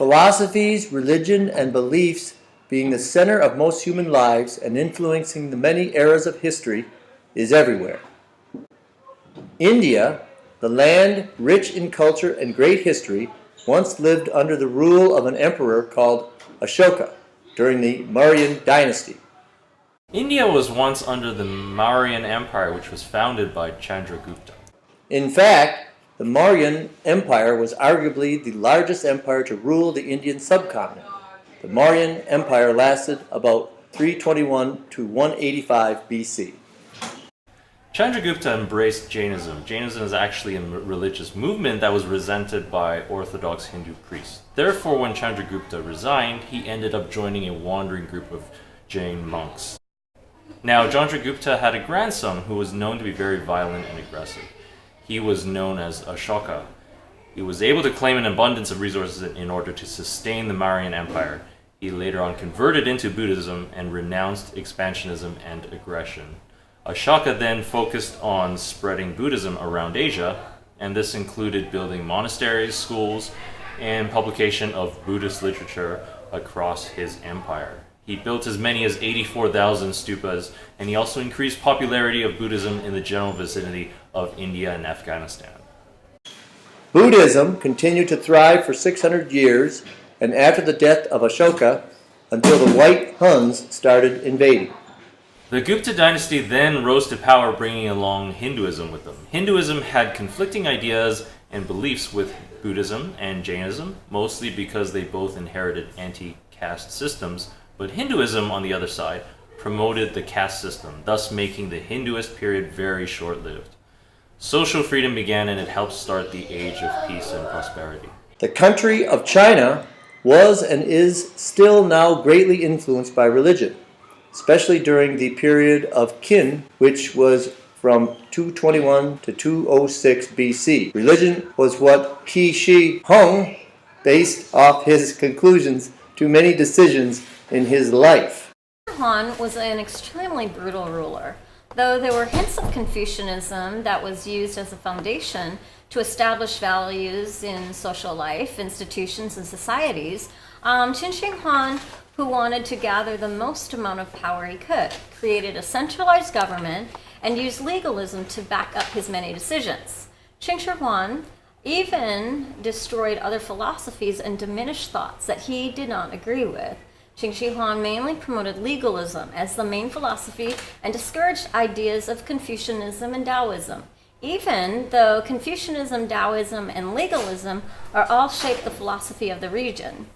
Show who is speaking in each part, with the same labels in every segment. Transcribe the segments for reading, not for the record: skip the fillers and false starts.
Speaker 1: philosophies, religion, and beliefs being the center of most human lives and influencing the many eras of history, is everywhere. India, the land rich in culture and great history, once lived under the rule of an emperor called Ashoka during the Mauryan dynasty.
Speaker 2: India was once under the Mauryan Empire, which was founded by Chandragupta.
Speaker 1: In fact, the Mauryan Empire was arguably the largest empire to rule the Indian subcontinent. The Mauryan Empire lasted about 321 to 185 BC.
Speaker 2: Chandragupta embraced Jainism. Jainism is actually a religious movement that was resented by Orthodox Hindu priests. Therefore, when Chandragupta resigned, he ended up joining a wandering group of Jain monks. Now, Chandragupta had a grandson who was known to be very violent and aggressive. He was known as Ashoka. He was able to claim an abundance of resources in order to sustain the Mauryan Empire. He later on converted into Buddhism and renounced expansionism and aggression. Ashoka then focused on spreading Buddhism around Asia, and this included building monasteries, schools, and publication of Buddhist literature across his empire. He built as many as 84,000 stupas, and he also increased popularity of Buddhism in the general vicinity of India and Afghanistan.
Speaker 1: Buddhism continued to thrive for 600 years, and after the death of Ashoka, until the White Huns started invading.
Speaker 2: The Gupta dynasty then rose to power, bringing along Hinduism with them. Hinduism had conflicting ideas and beliefs with Buddhism and Jainism, mostly because they both inherited anti-caste systems, but Hinduism, on the other side, promoted the caste system, thus making the Hinduist period very short-lived. Social freedom began, and it helped start the age of peace and prosperity.
Speaker 1: The country of China was and is still now greatly influenced by religion, especially during the period of Qin, which was from 221 to 206 BC. Religion was what Qi Shi Huang based off his conclusions to many decisions in his life.
Speaker 3: Han was an extremely brutal ruler. Though there were hints of Confucianism that was used as a foundation to establish values in social life, institutions, and societies, Qin Shi Huang, who wanted to gather the most amount of power he could, created a centralized government and used legalism to back up his many decisions. Qin Shi Huang even destroyed other philosophies and diminished thoughts that he did not agree with. Qin Shi Huang mainly promoted legalism as the main philosophy and discouraged ideas of Confucianism and Taoism. Even though Confucianism, Taoism, and legalism are all shaped the philosophy of the region.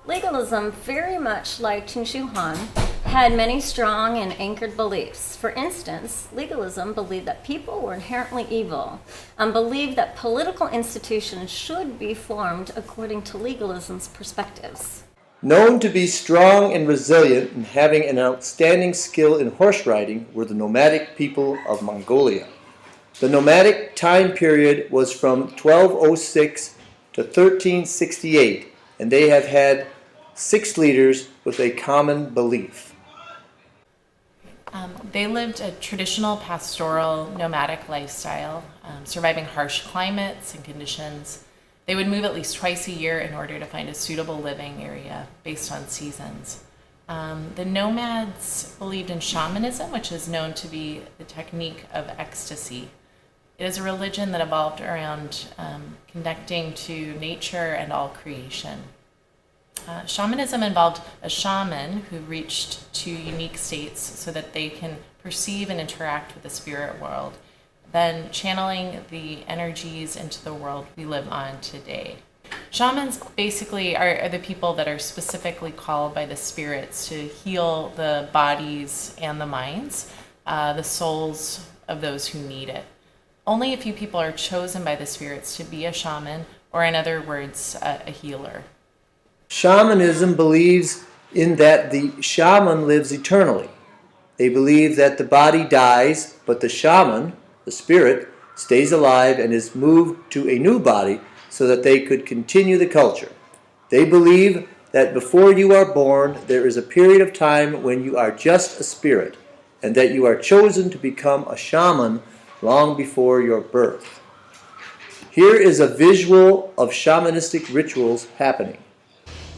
Speaker 3: Legalism, very much like Qin Shi Huang, had many strong and anchored beliefs. For instance, legalism believed that people were inherently evil and believed that political institutions should be formed according to legalism's perspectives.
Speaker 1: Known to be strong and resilient and having an outstanding skill in horse riding were the nomadic people of Mongolia. The nomadic time period was from 1206 to 1368, and they have had 6 leaders with a common belief.
Speaker 4: They lived a traditional pastoral nomadic lifestyle, surviving harsh climates and conditions. They would move at least twice a year in order to find a suitable living area based on seasons. The nomads believed in shamanism, which is known to be the technique of ecstasy. It is a religion that evolved around connecting to nature and all creation. Shamanism involved a shaman who reached to unique states so that they can perceive and interact with the spirit world, then channeling the energies into the world we live on today. Shamans basically are the people that are specifically called by the spirits to heal the bodies and the minds, the souls of those who need it. Only a few people are chosen by the spirits to be a shaman, or in other words, a healer.
Speaker 1: Shamanism believes in that the shaman lives eternally. They believe that the body dies, but the shaman, the spirit, stays alive and is moved to a new body so that they could continue the culture. They believe that before you are born, there is a period of time when you are just a spirit, and that you are chosen to become a shaman long before your birth. Here is a visual of shamanistic rituals happening.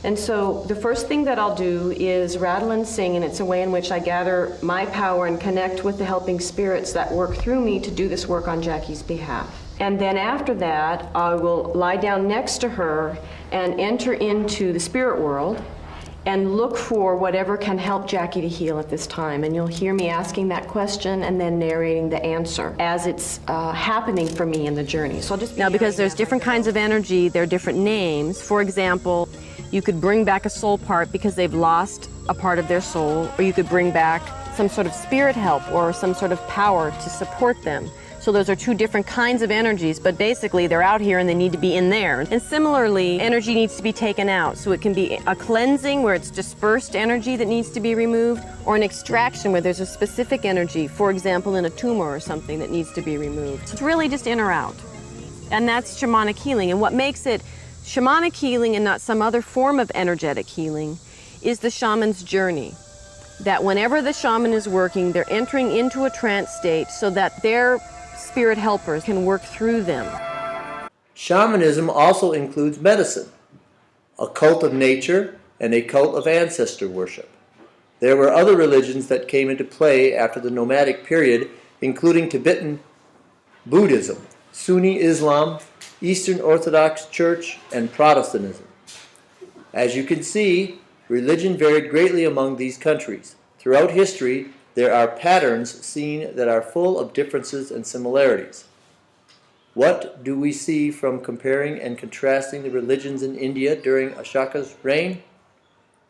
Speaker 5: And so the first thing that I'll do is rattle and sing, and it's a way in which I gather my power and connect with the helping spirits that work through me to do this work on Jackie's behalf. And then after that, I will lie down next to her and enter into the spirit world and look for whatever can help Jackie to heal at this time. And you'll hear me asking that question and then narrating the answer as it's happening for me in the journey. So I'll just now, because there's different kinds of energy, there are different names. For example, you could bring back a soul part because they've lost a part of their soul, or you could bring back some sort of spirit help or some sort of power to support them. So those are two different kinds of energies, but basically they're out here and they need to be in there. And similarly, energy needs to be taken out. So it can be a cleansing where it's dispersed energy that needs to be removed, or an extraction where there's a specific energy, for example, in a tumor or something that needs to be removed. It's really just in or out. And that's shamanic healing. And what makes it shamanic healing and not some other form of energetic healing is the shaman's journey. That whenever the shaman is working, they're entering into a trance state so that their spirit helpers can work through them.
Speaker 1: Shamanism also includes medicine, a cult of nature, and a cult of ancestor worship. There were other religions that came into play after the nomadic period, including Tibetan Buddhism, Sunni Islam, Eastern Orthodox Church, and Protestantism. As you can see, religion varied greatly among these countries. Throughout history, there are patterns seen that are full of differences and similarities. What do we see from comparing and contrasting the religions in India during Ashoka's reign,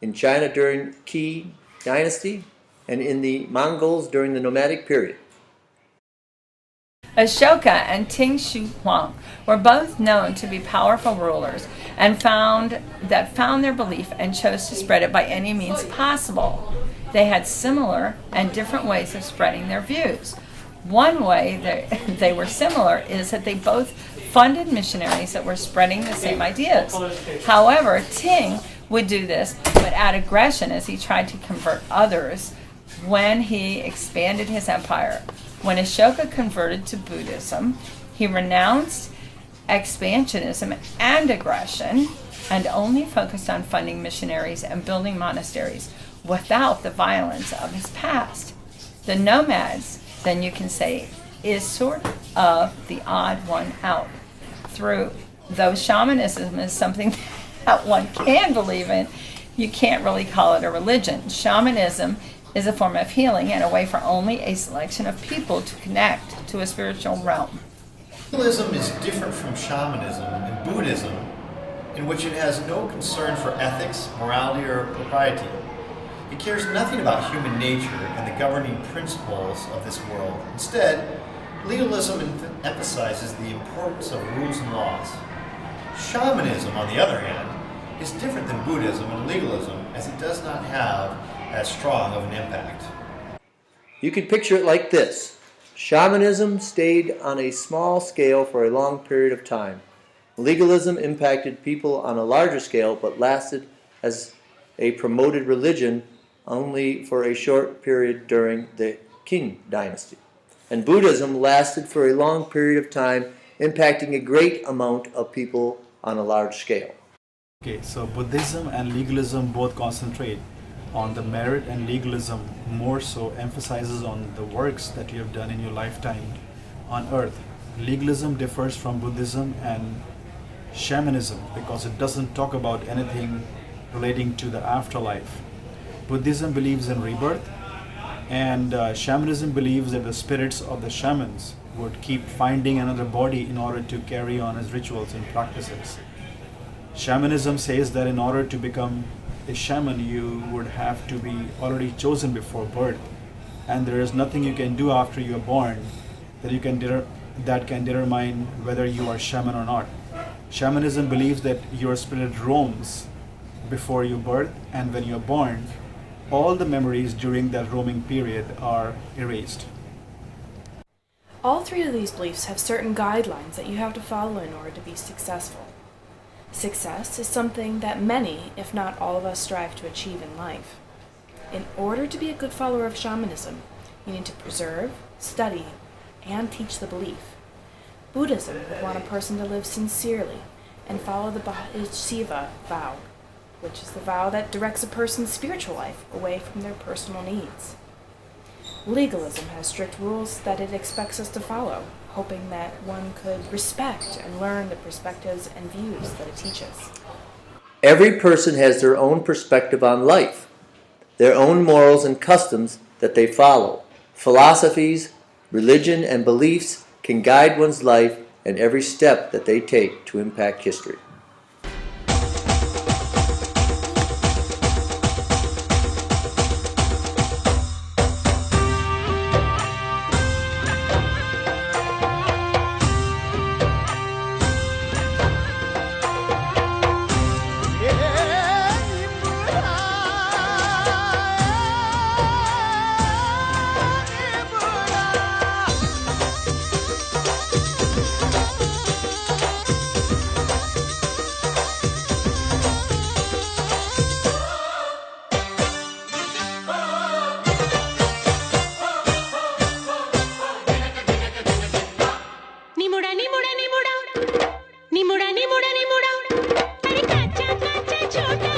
Speaker 1: in China during Qi dynasty, and in the Mongols during the nomadic period?
Speaker 6: Ashoka and Ting Shu Huang were both known to be powerful rulers and found their belief and chose to spread it by any means possible. They had similar and different ways of spreading their views. One way they were similar is that they both funded missionaries that were spreading the same ideas. However, Ting would do this, but add aggression as he tried to convert others when he expanded his empire. When Ashoka converted to Buddhism, he renounced expansionism and aggression and only focused on funding missionaries and building monasteries without the violence of his past. The nomads, then you can say, is sort of the odd one out. Though shamanism is something that one can believe in, you can't really call it a religion. Shamanism is a form of healing and a way for only a selection of people to connect to a spiritual realm.
Speaker 7: Healism is different from shamanism and Buddhism, in which it has no concern for ethics, morality, or propriety. It cares nothing about human nature and the governing principles of this world. Instead, legalism emphasizes the importance of rules and laws. Shamanism, on the other hand, is different than Buddhism and legalism, as it does not have as strong of an impact.
Speaker 1: You could picture it like this. Shamanism stayed on a small scale for a long period of time. Legalism impacted people on a larger scale, but lasted as a promoted religion only for a short period during the Qing dynasty. And Buddhism lasted for a long period of time, impacting a great amount of people on a large scale.
Speaker 8: Okay, so Buddhism and legalism both concentrate on the merit, and legalism more so emphasizes on the works that you have done in your lifetime on earth. Legalism differs from Buddhism and shamanism because it doesn't talk about anything relating to the afterlife. Buddhism believes in rebirth, and shamanism believes that the spirits of the shamans would keep finding another body in order to carry on as rituals and practices. Shamanism says that in order to become a shaman, you would have to be already chosen before birth, and there is nothing you can do after you are born that can determine whether you are shaman or not. Shamanism believes that your spirit roams before your birth, and when you are born, all the memories during that roaming period are erased.
Speaker 9: All three of these beliefs have certain guidelines that you have to follow in order to be successful. Success is something that many, if not all of us, strive to achieve in life. In order to be a good follower of shamanism, you need to preserve, study, and teach the belief. Buddhism would want a person to live sincerely and follow the Bodhisattva vow, which is the vow that directs a person's spiritual life away from their personal needs. Legalism has strict rules that it expects us to follow, hoping that one could respect and learn the perspectives and views that it teaches.
Speaker 1: Every person has their own perspective on life, their own morals and customs that they follow. Philosophies, religion, and beliefs can guide one's life and every step that they take to impact history.
Speaker 10: निमुड़ा निमुड़ा निमुड़ा निमुड़ा निमुड़ा निमुड़ा अरे काचा काचा छोटा